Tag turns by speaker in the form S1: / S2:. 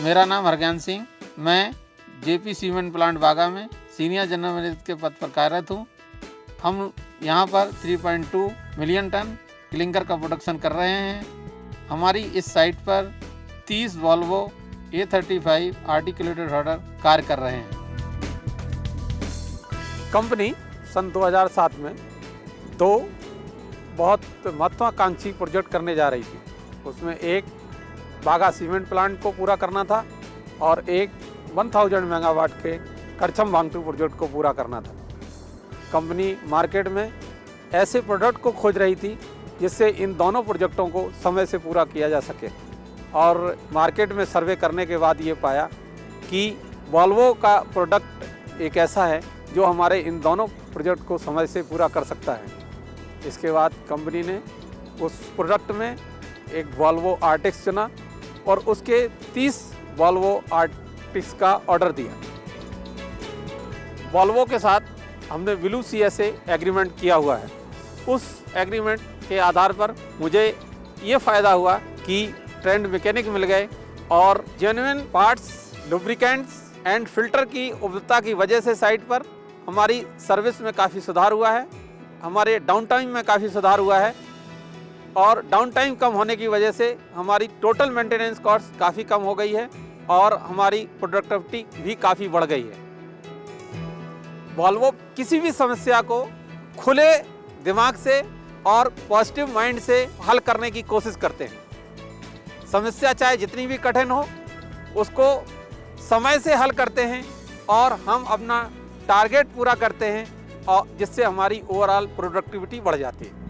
S1: मेरा नाम हरज्ञान सिंह, मैं जेपी सीमेंट प्लांट बागा में सीनियर जनरल मैनेजर के पद पर कार्यरत हूँ। हम यहाँ पर 3.2 मिलियन टन क्लिंकर का प्रोडक्शन कर रहे हैं। हमारी इस साइट पर 30 वॉल्वो A35 आर्टिकुलेटेड हर्डर कार्य कर रहे हैं।
S2: कंपनी सन 2007 में 2 बहुत महत्वाकांक्षी प्रोजेक्ट करने जा रही थी। उसमें एक बागा सीमेंट प्लांट को पूरा करना था और एक 1000 मेगावाट के करछम वांगटू प्रोजेक्ट को पूरा करना था। कंपनी मार्केट में ऐसे प्रोडक्ट को खोज रही थी जिससे इन दोनों प्रोजेक्टों को समय से पूरा किया जा सके, और मार्केट में सर्वे करने के बाद ये पाया कि वॉल्वो का प्रोडक्ट एक ऐसा है जो हमारे इन दोनों प्रोजेक्ट को समय से पूरा कर सकता है। इसके बाद कंपनी ने उस प्रोडक्ट में एक वॉल्वो आर्टिक्स चुना और उसके 30 वॉल्वो आर्टिक्स का ऑर्डर दिया। वॉल्वो के साथ हमने ब्लू CSA एग्रीमेंट किया हुआ है। उस एग्रीमेंट के आधार पर मुझे ये फ़ायदा हुआ कि ट्रेंड मैकेनिक मिल गए और genuine parts, lubricants and filter की उपलब्धता की वजह से साइट पर हमारी सर्विस में काफ़ी सुधार हुआ है, हमारे डाउन टाइम में काफ़ी सुधार हुआ है, और डाउन टाइम कम होने की वजह से हमारी टोटल मेंटेनेंस कॉस्ट काफ़ी कम हो गई है और हमारी प्रोडक्टिविटी भी काफ़ी बढ़ गई है। वॉल्वो किसी भी समस्या को खुले दिमाग से और पॉजिटिव माइंड से हल करने की कोशिश करते हैं। समस्या चाहे जितनी भी कठिन हो उसको समय से हल करते हैं और हम अपना टारगेट पूरा करते हैं, और जिससे हमारी ओवरऑल प्रोडक्टिविटी बढ़ जाती है।